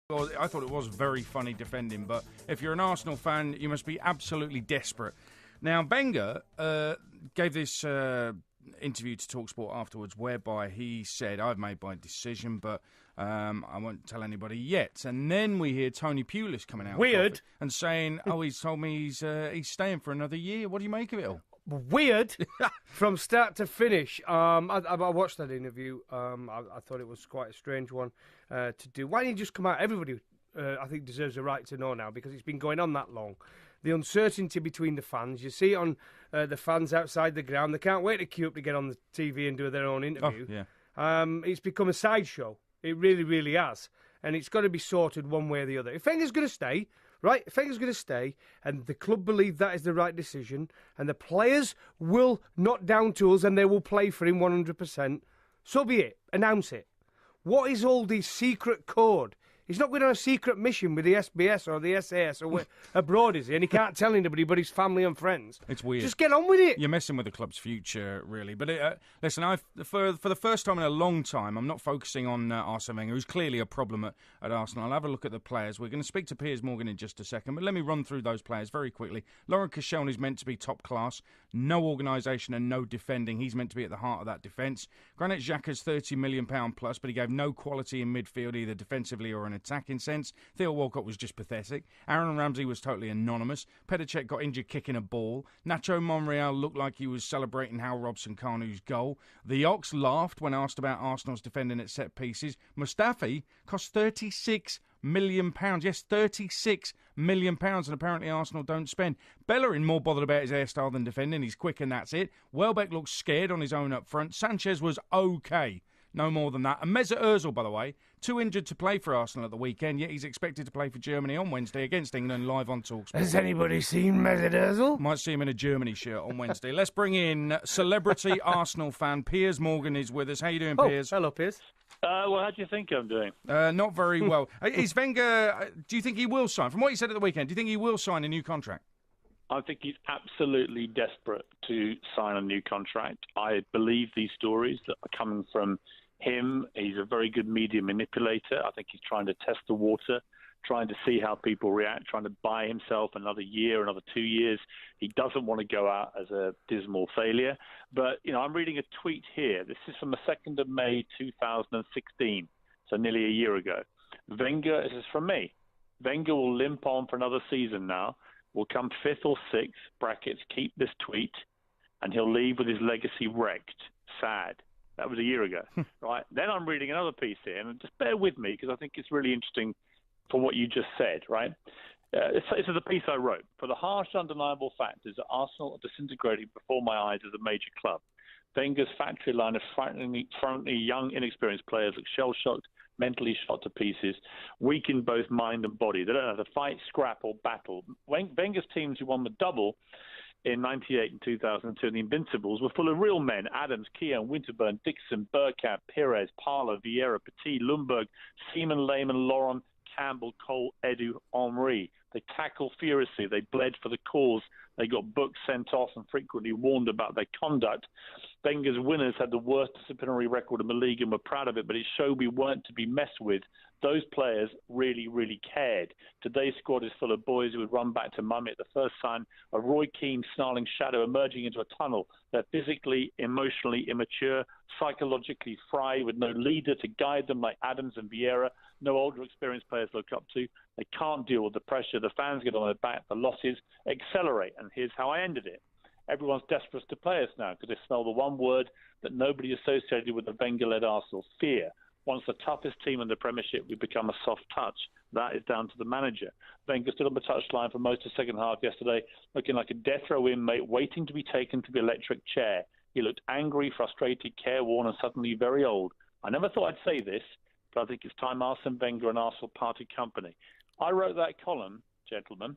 Well, I thought it was very funny defending, but if you're an Arsenal fan, you must be absolutely desperate. Now, Wenger gave this interview to TalkSport afterwards, whereby he said, "I've made my decision, but I won't tell anybody yet." And then we hear Tony Pulis coming out Weird. and saying, "Oh, he's told me he's staying for another year." What do you make of it all? Weird from start to finish. I watched that interview. I thought it was quite a strange one to do. Why didn't you just come out? Everybody, I think, deserves a right to know now because it's been going on that long. The uncertainty between the fans. You see it on the fans outside the ground. They can't wait to queue up to get on the TV and do their own interview. Oh, yeah. It's become a sideshow. It really, really has. And it's got to be sorted one way or the other. If Wenger's going to stay, right, if Wenger's going to stay, and the club believe that is the right decision, and the players will knock down tools and they will play for him 100%, so be it. Announce it. What is all this secret code? He's not going on a secret mission with the SBS or the SAS or abroad, is he? And he can't tell anybody but his family and friends. It's weird. Just get on with it. You're messing with the club's future, really. But listen, for the first time in a long time, I'm not focusing on Arsene Wenger, who's clearly a problem at Arsenal. I'll have a look at the players. We're going to speak to Piers Morgan in just a second, but let me run through those players very quickly. Laurent Koscielny is meant to be top class. No organisation and no defending. He's meant to be at the heart of that defence. Granit Xhaka's £30 million plus, but he gave no quality in midfield, either defensively or in attacking sense. Theo Walcott was just pathetic. Aaron Ramsey was totally anonymous. Petr Cech got injured kicking a ball. Nacho Monreal looked like he was celebrating Hal Robson-Kanu's goal. The Ox laughed when asked about Arsenal's defending at set pieces. Mustafi cost £36 million. Yes, £36 million, and apparently Arsenal don't spend. Bellerin more bothered about his hairstyle than defending. He's quick and that's it. Welbeck looked scared on his own up front. Sanchez was okay. No more than that. And Mesut Ozil, by the way, too injured to play for Arsenal at the weekend, yet he's expected to play for Germany on Wednesday against England live on TalkSport. Has anybody seen Mesut Ozil? Might see him in a Germany shirt on Wednesday. Let's bring in celebrity Arsenal fan Piers Morgan is with us. How you doing, Piers? Hello, Piers. Well, how do you think I'm doing? Not very well. Is Wenger, do you think he will sign? From what he said at the weekend, do you think he will sign a new contract? I think he's absolutely desperate to sign a new contract. I believe these stories that are coming from him. He's a very good media manipulator. I think he's trying to test the water, trying to see how people react, trying to buy himself another year, another 2 years. He doesn't want to go out as a dismal failure. But, I'm reading a tweet here. This is from the 2nd of May, 2016, so nearly a year ago. Wenger, this is from me. Wenger will limp on for another season now, will come 5th or 6th, brackets, keep this tweet, and he'll leave with his legacy wrecked. Sad. That was a year ago, right? Then I'm reading another piece here, and just bear with me because I think it's really interesting for what you just said, right? This is a piece I wrote. For the harsh, undeniable fact is that Arsenal are disintegrating before my eyes as a major club. Wenger's factory line of frighteningly young, inexperienced players look shell-shocked, mentally shot to pieces, weak in both mind and body. They don't know how to fight, scrap, or battle. Wenger's teams who won the double in 98 and 2002, the Invincibles, were full of real men. Adams, Keown, Winterburn, Dixon, Bergkamp, Perez, Parler, Vieira, Petit, Lundberg, Seaman, Lehmann, Laurent, Campbell, Cole, Edu, Henry. They tackled furiously. They bled for the cause. They got books sent off and frequently warned about their conduct. Wenger's winners had the worst disciplinary record in the league and were proud of it, but it showed we weren't to be messed with. Those players really, really cared. Today's squad is full of boys who would run back to mummy at the first sign of Roy Keane's snarling shadow emerging into a tunnel. They're physically, emotionally immature, psychologically fried, with no leader to guide them like Adams and Vieira, no older experienced players to look up to. They can't deal with the pressure. The fans get on their back. The losses accelerate. And here's how I ended it. Everyone's desperate to play us now because they smell the one word that nobody associated with the Wenger-led Arsenal, fear. Once the toughest team in the Premiership, we become a soft touch. That is down to the manager. Wenger stood on the touchline for most of the second half yesterday, looking like a death row inmate waiting to be taken to the electric chair. He looked angry, frustrated, careworn, and suddenly very old. I never thought I'd say this, but I think it's time Arsene Wenger and Arsenal parted company. I wrote that column, gentlemen,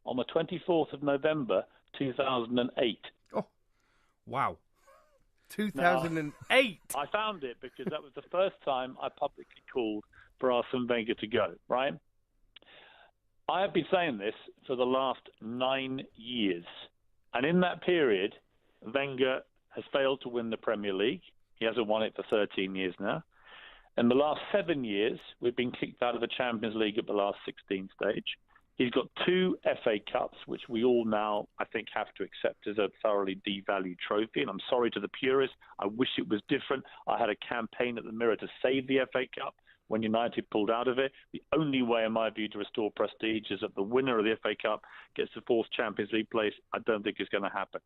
on the 24th of November, 2008. Oh, wow. 2008. Now, I found it because that was the first time I publicly called for Arsene Wenger to go, right? I have been saying this for the last 9 years. And in that period, Wenger has failed to win the Premier League. He hasn't won it for 13 years now. In the last 7 years, we've been kicked out of the Champions League at the last 16 stage. He's got 2 FA Cups, which we all now, I think, have to accept as a thoroughly devalued trophy. And I'm sorry to the purists. I wish it was different. I had a campaign at the Mirror to save the FA Cup when United pulled out of it. The only way, in my view, to restore prestige is that the winner of the FA Cup gets the 4th Champions League place. I don't think it's going to happen.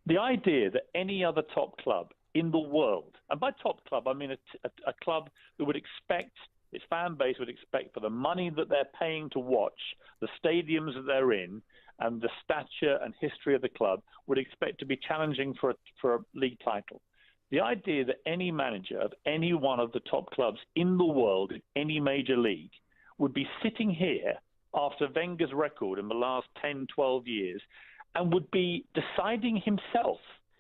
The idea that any other top club in the world, and by top club, I mean a club that would expect, its fan base would expect, for the money that they're paying to watch, the stadiums that they're in, and the stature and history of the club, would expect to be challenging for a league title. The idea that any manager of any one of the top clubs in the world, in any major league, would be sitting here after Wenger's record in the last 10, 12 years and would be deciding himself,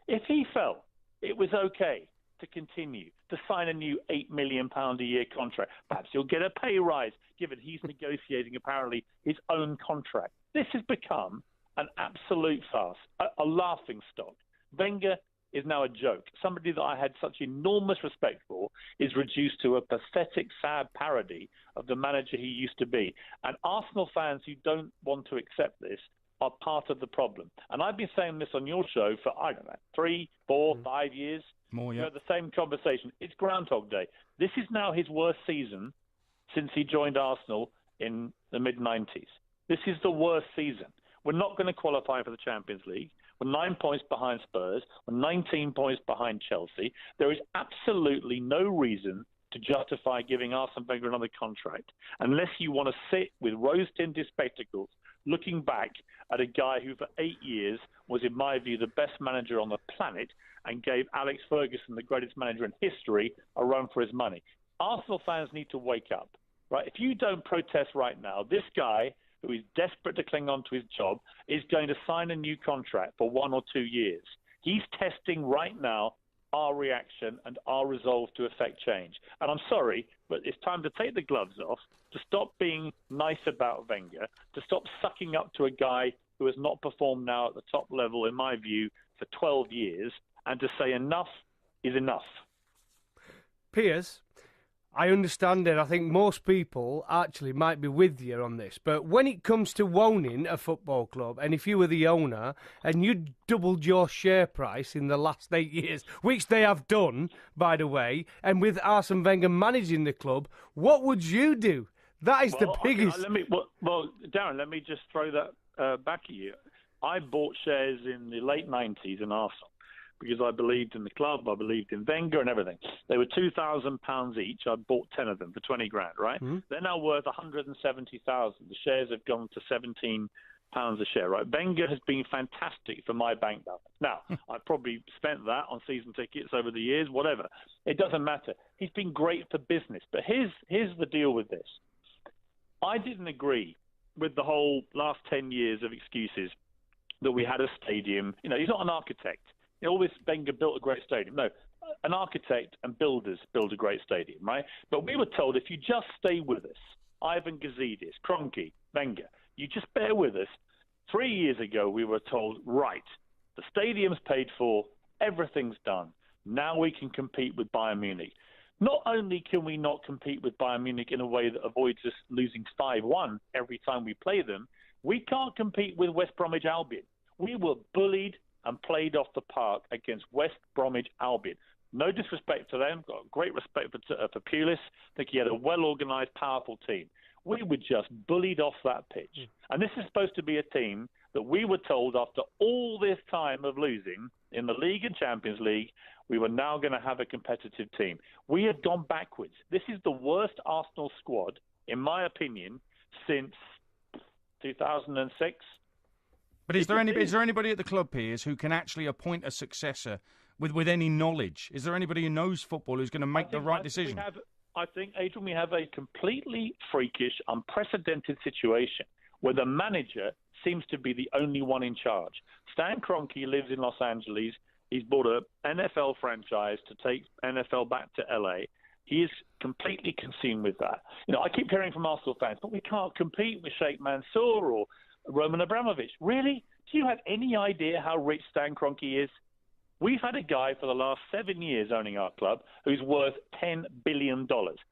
if he felt it was okay to continue to sign a new £8 million a year contract. Perhaps he'll get a pay rise, given he's negotiating apparently his own contract. This has become an absolute farce, a laughing stock. Wenger is now a joke. Somebody that I had such enormous respect for is reduced to a pathetic, sad parody of the manager he used to be. And Arsenal fans who don't want to accept this are part of the problem. And I've been saying this on your show for, I don't know, 3, 4, 5 years. More, yeah. We had the same conversation. It's Groundhog Day. This is now his worst season since he joined Arsenal in the mid-90s. This is the worst season. We're not going to qualify for the Champions League. We're 9 points behind Spurs. We're 19 points behind Chelsea. There is absolutely no reason to justify giving Arsene Wenger another contract unless you want to sit with rose-tinted spectacles looking back at a guy who for 8 years was, in my view, the best manager on the planet and gave Alex Ferguson, the greatest manager in history, a run for his money. Arsenal fans need to wake up, right? If you don't protest right now, this guy, who is desperate to cling on to his job, is going to sign a new contract for 1 or 2 years. He's testing right now our reaction and our resolve to effect change. And I'm sorry, but it's time to take the gloves off, to stop being nice about Wenger, to stop sucking up to a guy who has not performed now at the top level, in my view, for 12 years, and to say enough is enough. Piers, I understand it. I think most people actually might be with you on this. But when it comes to owning a football club, and if you were the owner and you doubled your share price in the last 8 years, which they have done, by the way, and with Arsene Wenger managing the club, what would you do? That is the biggest... Darren, let me just throw that back at you. I bought shares in the late 90s in Arsenal, because I believed in the club, I believed in Wenger and everything. They were £2,000 each. I bought 10 of them for 20 grand, right? Mm-hmm. They're now worth 170,000. The shares have gone to £17 a share, right? Wenger has been fantastic for my bank balance. Now, I probably spent that on season tickets over the years, whatever. It doesn't matter. He's been great for business. But here's the deal with this. I didn't agree with the whole last 10 years of excuses that we had a stadium. You know, he's not an architect. Always Wenger built a great stadium. No, an architect and builders build a great stadium, right? But we were told, if you just stay with us, Ivan Gazidis, Kroenke, Wenger, you just bear with us. 3 years ago, we were told, right, the stadium's paid for, everything's done. Now we can compete with Bayern Munich. Not only can we not compete with Bayern Munich in a way that avoids us losing 5-1 every time we play them, we can't compete with West Bromwich Albion. We were bullied and played off the park against West Bromwich Albion. No disrespect to them, got great respect for Pulis. I think he had a well-organised, powerful team. We were just bullied off that pitch. And this is supposed to be a team that we were told after all this time of losing in the League and Champions League, we were now going to have a competitive team. We had gone backwards. This is the worst Arsenal squad, in my opinion, since 2006. But is there anybody at the club, Piers, who can actually appoint a successor with any knowledge? Is there anybody who knows football who's going to make the right decision? I think, Adrian, we have a completely freakish, unprecedented situation where the manager seems to be the only one in charge. Stan Kroenke lives in Los Angeles. He's bought an NFL franchise to take NFL back to LA. He is completely consumed with that. You know, I keep hearing from Arsenal fans, but we can't compete with Sheikh Mansour or Roman Abramovich. Really? Do you have any idea how rich Stan Kroenke is? We've had a guy for the last 7 years owning our club who's worth $10 billion.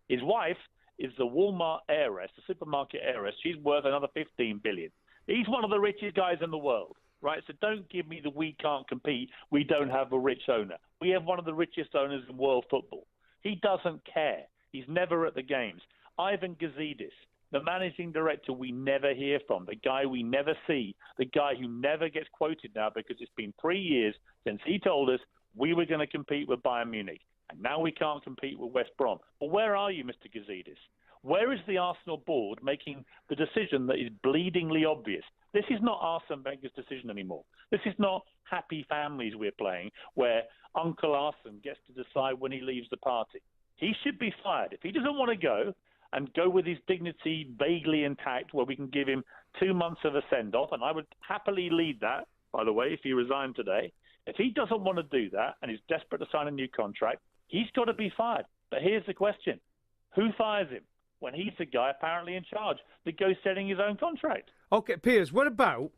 His wife is the Walmart heiress, the supermarket heiress. She's worth another $15 billion. He's one of the richest guys in the world, right? So don't give me the we can't compete, we don't have a rich owner. We have one of the richest owners in world football. He doesn't care. He's never at the games. Ivan Gazidis, the managing director we never hear from, the guy we never see, the guy who never gets quoted now because it's been 3 years since he told us we were going to compete with Bayern Munich, and now we can't compete with West Brom. Well, where are you, Mr. Gazidis? Where is the Arsenal board making the decision that is bleedingly obvious? This is not Arsene Wenger's decision anymore. This is not happy families we're playing where Uncle Arsene gets to decide when he leaves the party. He should be fired. If he doesn't want to go and go with his dignity vaguely intact where we can give him 2 months of a send-off, and I would happily lead that, by the way, if he resigned today. If he doesn't want to do that and is desperate to sign a new contract, he's got to be fired. But here's the question. Who fires him when he's the guy apparently in charge that goes setting his own contract? Okay, Piers, what about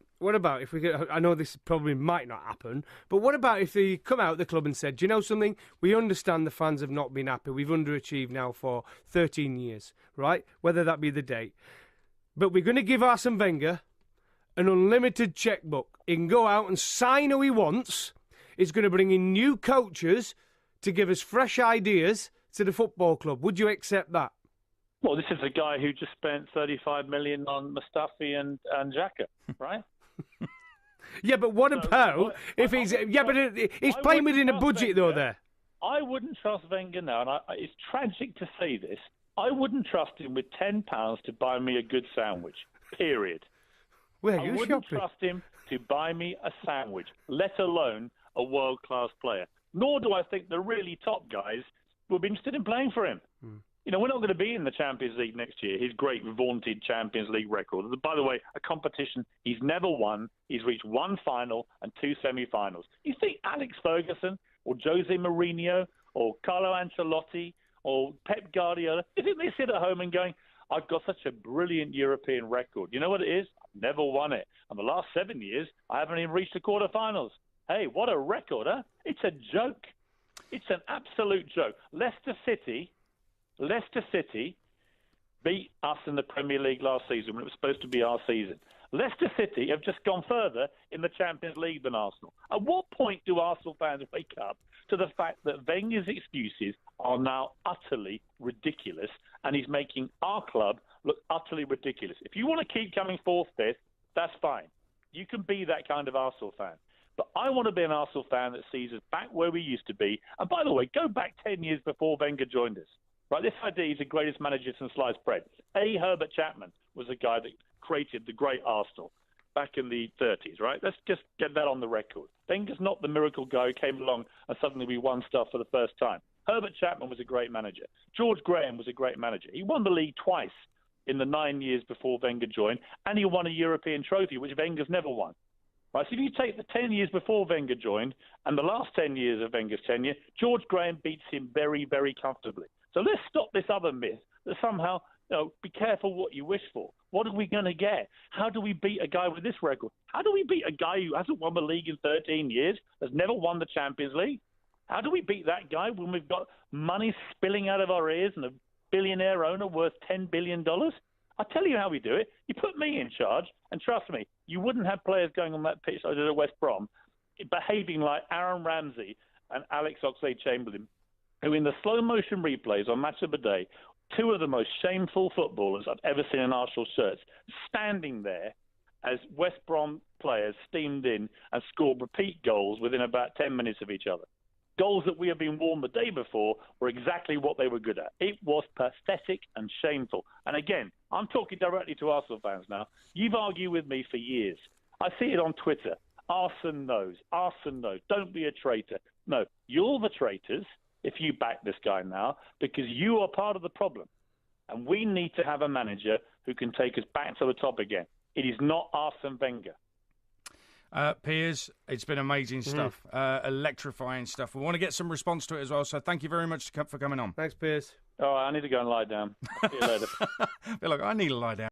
if we get, I know this probably might not happen, but what about if they come out of the club and said, do you know something? We understand the fans have not been happy. We've underachieved now for 13 years, right? Whether that be the date. But we're going to give Arsene Wenger an unlimited checkbook. He can go out and sign who he wants. He's going to bring in new coaches to give us fresh ideas to the football club. Would you accept that? Well, this is a guy who just spent 35 million on Mustafi and Xhaka, right? Yeah, but what about if he's... Yeah, but he's playing within a budget, though, there. I wouldn't trust Wenger now, and it's tragic to say this. I wouldn't trust him with £10 to buy me a good sandwich, period. Where I wouldn't trust him to buy me a sandwich, let alone a world-class player. Nor do I think the really top guys will be interested in playing for him. You know, we're not going to be in the Champions League next year, his great vaunted Champions League record. By the way, a competition he's never won. He's reached one final and 2 semi-finals. You think Alex Ferguson or Jose Mourinho or Carlo Ancelotti or Pep Guardiola, you think they sit at home and going, I've got such a brilliant European record. You know what it is? I've never won it. And the last 7 years, I haven't even reached the quarterfinals. Hey, what a record, huh? It's a joke. It's an absolute joke. Leicester City beat us in the Premier League last season when it was supposed to be our season. Leicester City have just gone further in the Champions League than Arsenal. At what point do Arsenal fans wake up to the fact that Wenger's excuses are now utterly ridiculous and he's making our club look utterly ridiculous? If you want to keep coming fourth, fifth, that's fine. You can be that kind of Arsenal fan. But I want to be an Arsenal fan that sees us back where we used to be. And by the way, go back 10 years before Wenger joined us. Right, this idea he's the greatest manager since sliced bread. Herbert Chapman was the guy that created the great Arsenal back in the 30s, right? Let's just get that on the record. Wenger's not the miracle guy who came along and suddenly we won stuff for the first time. Herbert Chapman was a great manager. George Graham was a great manager. He won the league twice in the 9 years before Wenger joined, and he won a European trophy, which Wenger's never won. Right, so if you take the 10 years before Wenger joined and the last 10 years of Wenger's tenure, George Graham beats him very, very comfortably. So let's stop this other myth that somehow, be careful what you wish for. What are we going to get? How do we beat a guy with this record? How do we beat a guy who hasn't won the league in 13 years, has never won the Champions League? How do we beat that guy when we've got money spilling out of our ears and a billionaire owner worth $10 billion? I'll tell you how we do it. You put me in charge, and trust me, you wouldn't have players going on that pitch like I did at West Brom behaving like Aaron Ramsey and Alex Oxlade-Chamberlain, who in the slow-motion replays on Match of the Day, two of the most shameful footballers I've ever seen in Arsenal shirts, standing there as West Brom players steamed in and scored repeat goals within about 10 minutes of each other. Goals that we had been warned the day before were exactly what they were good at. It was pathetic and shameful. And again, I'm talking directly to Arsenal fans now. You've argued with me for years. I see it on Twitter. Arsene knows. Arsene knows. Don't be a traitor. No, you're the traitors if you back this guy now, because you are part of the problem. And we need to have a manager who can take us back to the top again. It is not Arsene Wenger. Piers, it's been amazing stuff, electrifying stuff. We want to get some response to it as well, so thank you very much for coming on. Thanks, Piers. All right, I need to go and lie down. I'll see you later. I feel like I need to lie down.